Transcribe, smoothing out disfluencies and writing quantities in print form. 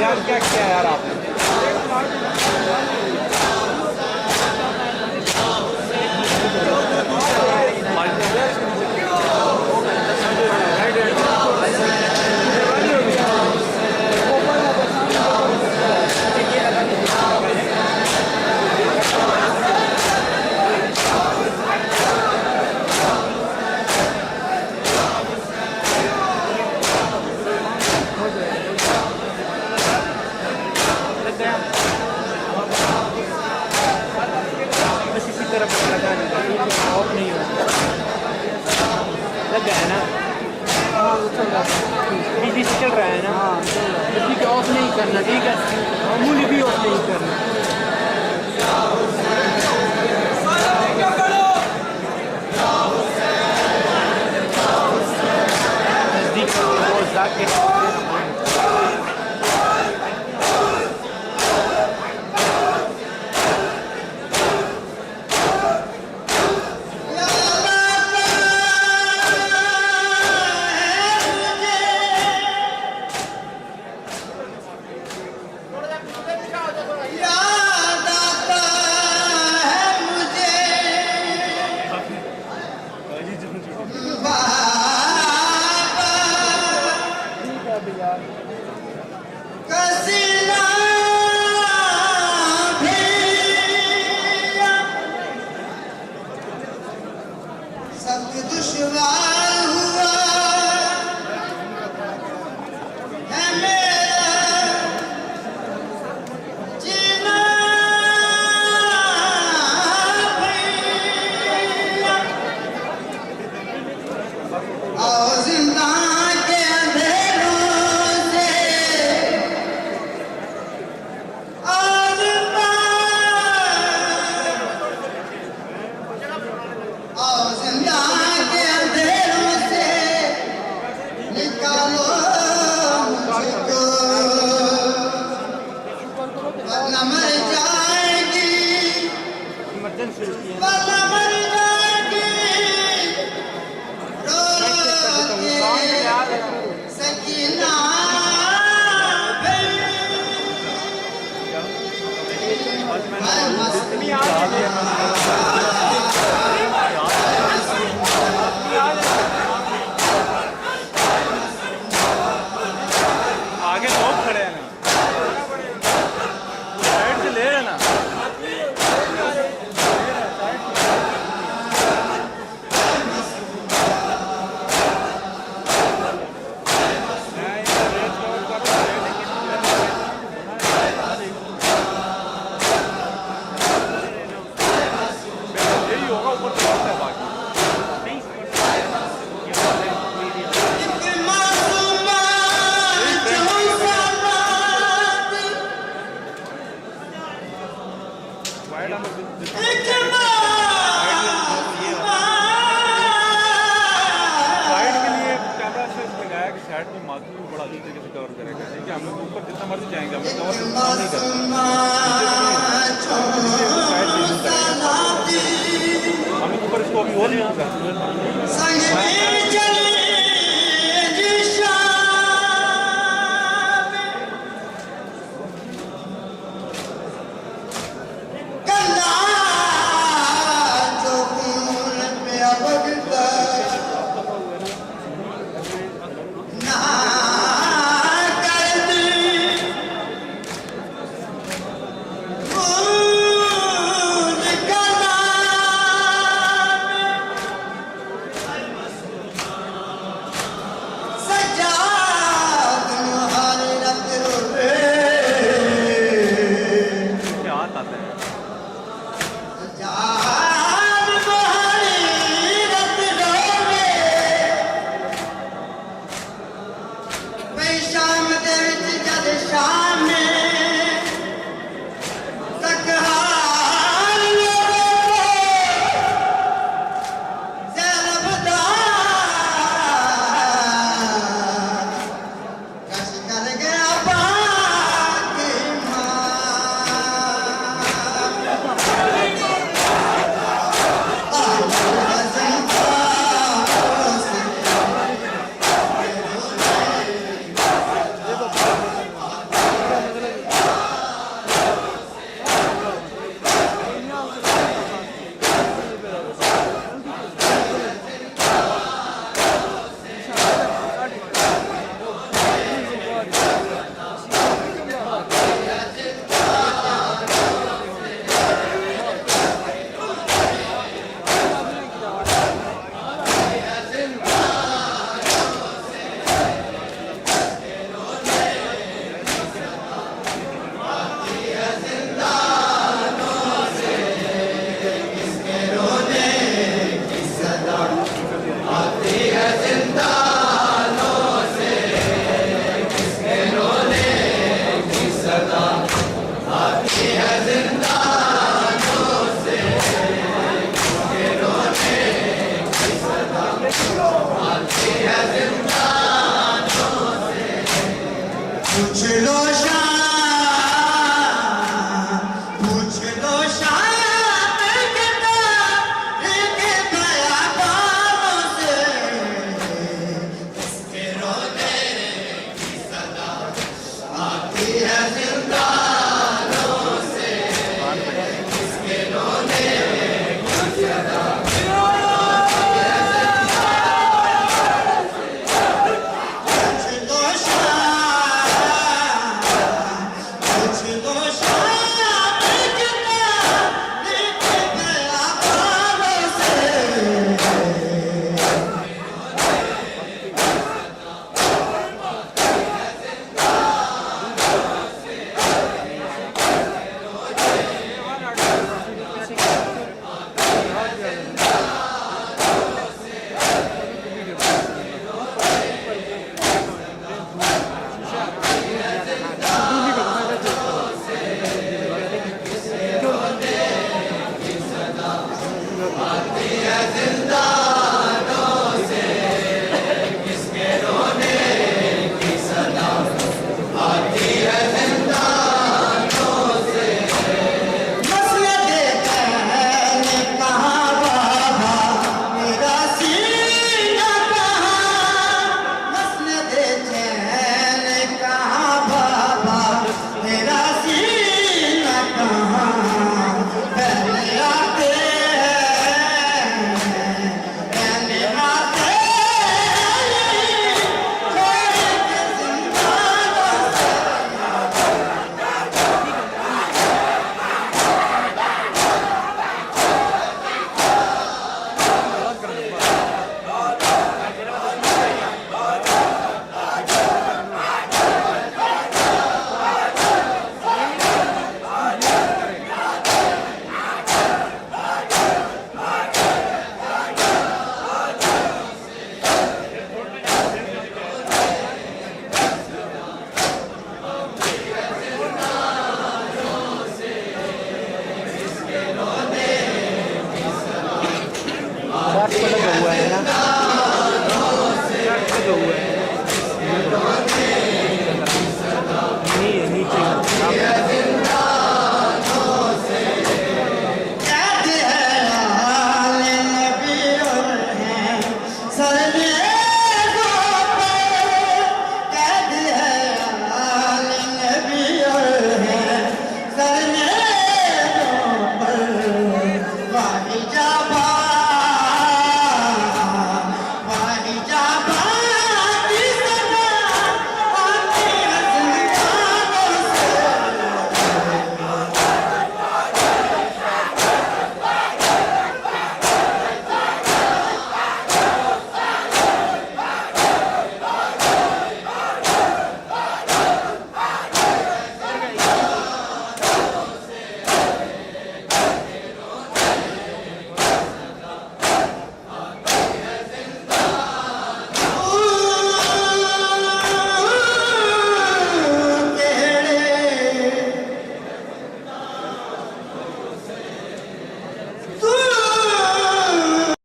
यार क्या किया यार आपने? बस इसी तरफ लगा ऑफ नहीं हो लग गया है ना? बिजली से चल रहा है ना? हाँ, बिजली को ऑफ नहीं करना, ठीक है? मामूली भी ऑफ नहीं करना। नज़दीक जाके दुश्वार हुआ है मेरा जीना भैया, आओ जिंदा के अंधेरों से आर पार, आओ जिंदा मर जाएगी वरना मर जाएगी रो रो के सकीना आगे लोग खड़े हैं ना, साइड से ले रहे ना। यही होगा ऊपर से बाकी साइड में माथू भी बड़ा अच्छी तरीके से कवर करेगा, ठीक है? हम लोग ऊपर जितना मर्जी जाएंगे, हम लोग कवर नहीं करेंगे। हम लोग ऊपर इसको अभी हो नहीं